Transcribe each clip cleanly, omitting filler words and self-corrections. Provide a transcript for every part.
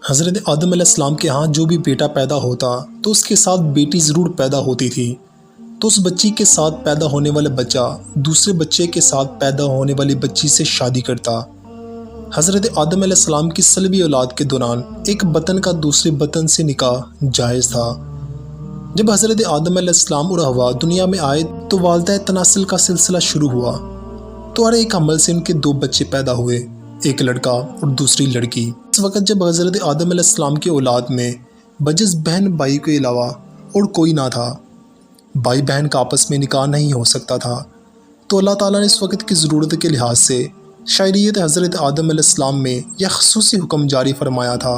حضرت آدم علیہ السلام کے ہاں جو بھی بیٹا پیدا ہوتا تو اس کے ساتھ بیٹی ضرور پیدا ہوتی تھی، تو اس بچی کے ساتھ پیدا ہونے والا بچہ دوسرے بچے کے ساتھ پیدا ہونے والی بچی سے شادی کرتا۔ حضرت آدم علیہ السلام کی صلبی اولاد کے دوران ایک بطن کا دوسرے بطن سے نکاح جائز تھا۔ جب حضرت آدم علیہ السلام اور حوا دنیا میں آئے تو والدہ تناسل کا سلسلہ شروع ہوا، تو ہر ایک حمل سے ان کے 2 بچے پیدا ہوئے، ایک لڑکا اور دوسری لڑکی۔ اس وقت جب حضرت آدم علیہ السلام کی اولاد میں بجز بہن بھائی کے علاوہ اور کوئی نہ تھا، بھائی بہن کا آپس میں نکاح نہیں ہو سکتا تھا، تو اللہ تعالیٰ نے اس وقت کی ضرورت کے لحاظ سے شرعیت حضرت آدم علیہ السلام میں یہ خصوصی حکم جاری فرمایا تھا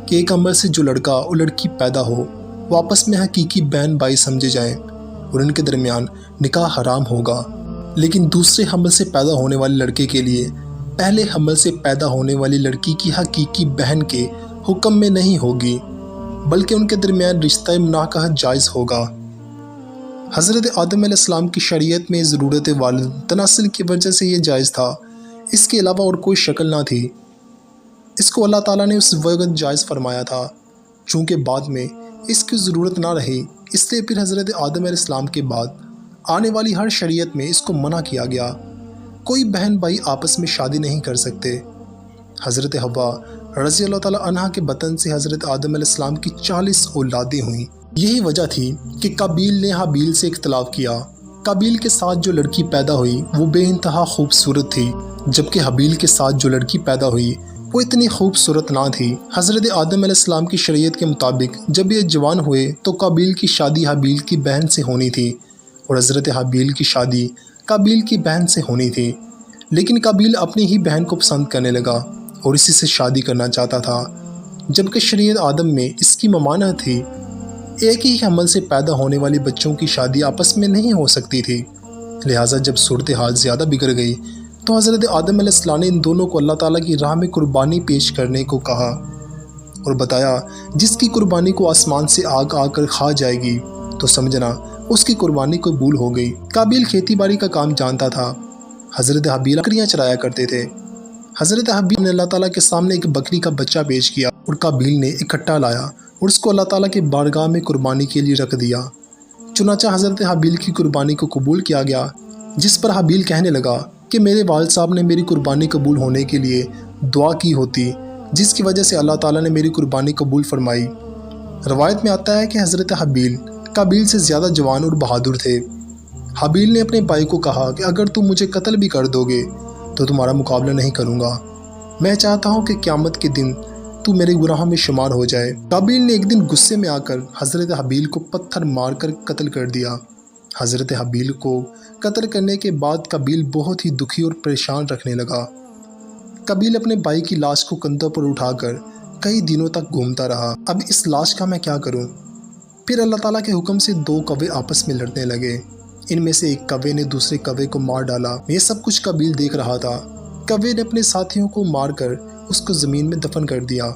کہ ایک حمل سے جو لڑکا اور لڑکی پیدا ہو وہ آپس میں حقیقی بہن بھائی سمجھے جائیں اور ان کے درمیان نکاح حرام ہوگا، لیکن دوسرے حمل سے پیدا ہونے والے لڑکے کے لیے پہلے حمل سے پیدا ہونے والی لڑکی کی حقیقی بہن کے حکم میں نہیں ہوگی، بلکہ ان کے درمیان رشتہ مناکحت جائز ہوگا۔ حضرت آدم علیہ السلام کی شریعت میں ضرورت والد تناسل کی وجہ سے یہ جائز تھا، اس کے علاوہ اور کوئی شکل نہ تھی۔ اس کو اللہ تعالیٰ نے اس وقت جائز فرمایا تھا، چونکہ بعد میں اس کی ضرورت نہ رہی، اس لیے پھر حضرت آدم علیہ السلام کے بعد آنے والی ہر شریعت میں اس کو منع کیا گیا۔ کوئی بہن بھائی آپس میں شادی نہیں کر سکتے۔ حضرت حوا رضی اللہ تعالیٰ عنہ کے بطن سے حضرت آدم علیہ السلام کی 40 اولادیں ہوئیں۔ یہی وجہ تھی کہ قابیل نے حابیل سے اختلاف کیا۔ قابیل کے ساتھ جو لڑکی پیدا ہوئی وہ بے انتہا خوبصورت تھی، جبکہ حابیل کے ساتھ جو لڑکی پیدا ہوئی وہ اتنی خوبصورت نہ تھی۔ حضرت آدم علیہ السلام کی شریعت کے مطابق جب یہ جوان ہوئے تو قابیل کی شادی حابیل کی بہن سے ہونی تھی اور حضرت حابیل کی شادی قابیل کی بہن سے ہونی تھی، لیکن قابیل اپنی ہی بہن کو پسند کرنے لگا اور اسی سے شادی کرنا چاہتا تھا، جبکہ شریعت آدم میں اس کی ممانعت تھی۔ ایک ہی حمل سے پیدا ہونے والی بچوں کی شادی آپس میں نہیں ہو سکتی تھی، لہٰذا جب صورتحال زیادہ بگڑ گئی تو حضرت آدم علیہ السلام نے ان دونوں کو اللہ تعالیٰ کی راہ میں قربانی پیش کرنے کو کہا اور بتایا جس کی قربانی کو آسمان سے آگ آ کر کھا جائے گی تو سمجھنا اس کی قربانی قبول ہو گئی۔ قابیل کھیتی باڑی کا کام جانتا تھا، حضرت حابیل بکریاں چرایا کرتے تھے۔ حضرت حابیل نے اللہ تعالیٰ کے سامنے ایک بکری کا بچہ پیش کیا اور قابیل نے اکٹھا لایا اور اس کو اللہ تعالیٰ کے بارگاہ میں قربانی کے لیے رکھ دیا۔ چنانچہ حضرت حابیل کی قربانی کو قبول کیا گیا، جس پر حابیل کہنے لگا کہ میرے والد صاحب نے میری قربانی قبول ہونے کے لیے دعا کی ہوتی، جس کی وجہ سے اللہ تعالیٰ نے میری قربانی قبول فرمائی۔ روایت میں آتا ہے کہ حضرت حابیل قابیل سے زیادہ جوان اور بہادر تھے۔ حابیل نے اپنے بھائی کو کہا کہ اگر تم مجھے قتل بھی کر دو گے تو تمہارا مقابلہ نہیں کروں گا، میں چاہتا ہوں کہ قیامت کے دن تو میرے گناہوں میں شمار ہو جائے۔ قابیل نے ایک دن غصے میں آ کر حضرت حابیل کو پتھر مار کر قتل کر دیا۔ حضرت حابیل کو قتل کرنے کے بعد قابیل بہت ہی دکھی اور پریشان رکھنے لگا۔ قابیل اپنے بھائی کی لاش کو کندھوں پر اٹھا کر کئی دنوں تک گھومتا رہا، اب اس لاش کا میں کیا کروں؟ پھر اللہ تعالیٰ کے حکم سے 2 کوے آپس میں لڑنے لگے، ان میں سے ایک کوے نے دوسرے کوے کو مار ڈالا۔ یہ سب کچھ قابیل دیکھ رہا تھا۔ کوے نے اپنے ساتھیوں کو مار کر اس کو زمین میں دفن کر دیا۔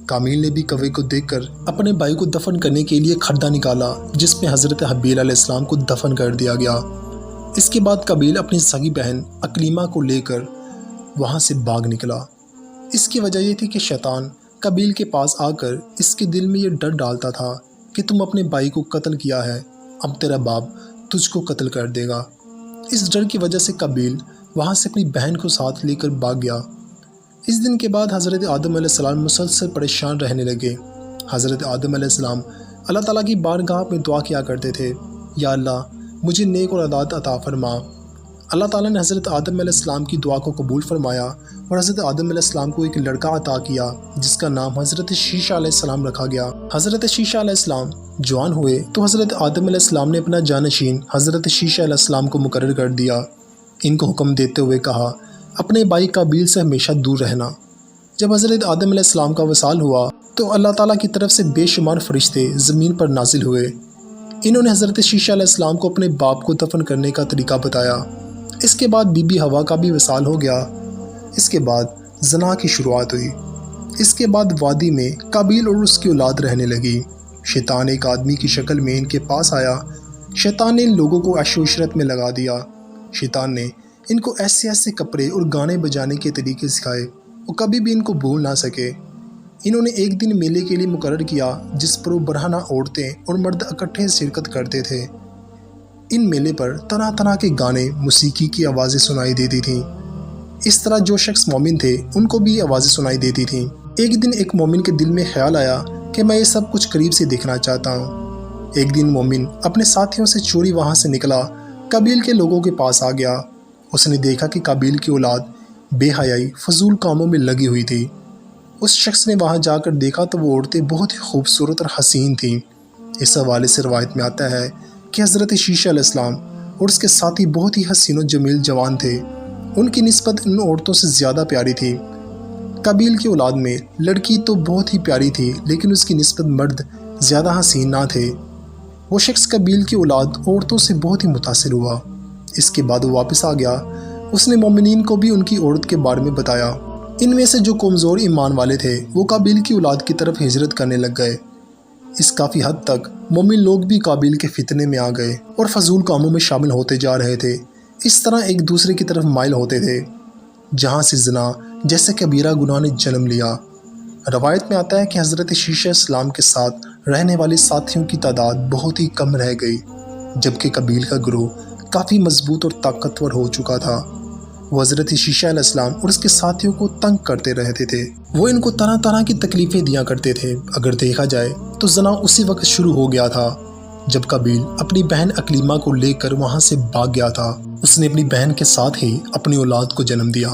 قابیل نے بھی کوے کو دیکھ کر اپنے بھائی کو دفن کرنے کے لیے کھڈا نکالا، جس میں حضرت حابیل علیہ السلام کو دفن کر دیا گیا۔ اس کے بعد قابیل اپنی سگی بہن اکلیمہ کو لے کر وہاں سے بھاگ نکلا۔ اس کی وجہ یہ تھی کہ شیطان قابیل کے پاس آ کر اس کے دل میں یہ ڈر ڈالتا تھا کہ تم اپنے بھائی کو قتل کیا ہے، اب تیرا باپ تجھ کو قتل کر دے گا۔ اس ڈر کی وجہ سے قابیل وہاں سے اپنی بہن کو ساتھ لے کر بھاگ گیا۔ اس دن کے بعد حضرت آدم علیہ السلام مسلسل پریشان رہنے لگے۔ حضرت آدم علیہ السلام اللہ تعالیٰ کی بارگاہ میں دعا کیا کرتے تھے، یا اللہ مجھے نیک اور عدالت عطا فرما۔ اللہ تعالیٰ نے حضرت آدم علیہ السلام کی دعا کو قبول فرمایا اور حضرت آدم علیہ السلام کو ایک لڑکا عطا کیا جس کا نام حضرت شیشہ علیہ السلام رکھا گیا۔ حضرت شیشہ علیہ السلام جوان ہوئے تو حضرت آدم علیہ السلام نے اپنا جانشین حضرت شیشہ علیہ السلام کو مقرر کر دیا۔ ان کو حکم دیتے ہوئے کہا اپنے بھائی قابیل سے ہمیشہ دور رہنا۔ جب حضرت آدم علیہ السلام کا وصال ہوا تو اللہ تعالیٰ کی طرف سے بے شمار فرشتے زمین پر نازل ہوئے۔ انہوں نے حضرت شیشہ علیہ السلام کو اپنے باپ کو دفن کرنے کا طریقہ بتایا۔ اس کے بعد بی بی حوا کا بھی وصال ہو گیا۔ اس کے بعد زنا کی شروعات ہوئی۔ اس کے بعد وادی میں قابیل اور اس کی اولاد رہنے لگی۔ شیطان ایک آدمی کی شکل میں ان کے پاس آیا۔ شیطان نے ان لوگوں کو عیش و عشرت میں لگا دیا۔ شیطان نے ان کو ایسے ایسے کپڑے اور گانے بجانے کے طریقے سکھائے وہ کبھی بھی ان کو بھول نہ سکے۔ انہوں نے ایک دن میلے کے لیے مقرر کیا جس پر وہ برہنہ عورتیں اور مرد اکٹھے شرکت کرتے تھے۔ ان میلے پر طرح طرح کے گانے، موسیقی کی آوازیں سنائی دیتی تھیں۔ اس طرح جو شخص مومن تھے ان کو بھی آوازیں سنائی دیتی تھیں۔ ایک دن ایک مومن کے دل میں خیال آیا کہ میں یہ سب کچھ قریب سے دیکھنا چاہتا ہوں۔ ایک دن مومن اپنے ساتھیوں سے چوری وہاں سے نکلا، قبیل کے لوگوں کے پاس آ گیا۔ اس نے دیکھا کہ قبیل کی اولاد بے حیائی، فضول کاموں میں لگی ہوئی تھی۔ اس شخص نے وہاں جا کر دیکھا تو وہ عورتیں بہت ہی خوبصورت اور حسین تھیں۔ اس حوالے سے روایت میں آتا ہے کہ حضرت شیشہ علیہ السلام اور اس کے ساتھی بہت ہی حسین و جمیل جوان تھے۔ ان کی نسبت ان عورتوں سے زیادہ پیاری تھی۔ قبیل کی اولاد میں لڑکی تو بہت ہی پیاری تھی لیکن اس کی نسبت مرد زیادہ حسین نہ تھے۔ وہ شخص قبیل کی اولاد عورتوں سے بہت ہی متاثر ہوا۔ اس کے بعد وہ واپس آ گیا۔ اس نے مومنین کو بھی ان کی عورت کے بارے میں بتایا۔ ان میں سے جو کمزور ایمان والے تھے وہ قبیل کی اولاد کی طرف ہجرت کرنے لگ گئے۔ اس کافی حد تک مومن لوگ بھی قبیل کے فتنے میں آ گئے اور فضول کاموں میں شامل ہوتے جا رہے تھے۔ اس طرح ایک دوسرے کی طرف مائل ہوتے تھے، جہاں سے زنا جیسے کبیرہ گناہ نے جنم لیا۔ روایت میں آتا ہے کہ حضرت شیشہ اسلام کے ساتھ رہنے والے ساتھیوں کی تعداد بہت ہی کم رہ گئی، جبکہ قبیل کا گروہ کافی مضبوط اور طاقتور ہو چکا تھا۔ وہ حضرت شیشہ علیہ السلام اور اس کے ساتھیوں کو تنگ کرتے رہتے تھے۔ وہ ان کو طرح طرح کی تکلیفیں دیا کرتے تھے۔ اگر دیکھا جائے تو زنا اسی وقت شروع ہو گیا تھا جب قبیل اپنی بہن اکلیمہ کو لے کر وہاں سے بھاگ گیا تھا۔ اس نے اپنی بہن کے ساتھ ہی اپنی اولاد کو جنم دیا۔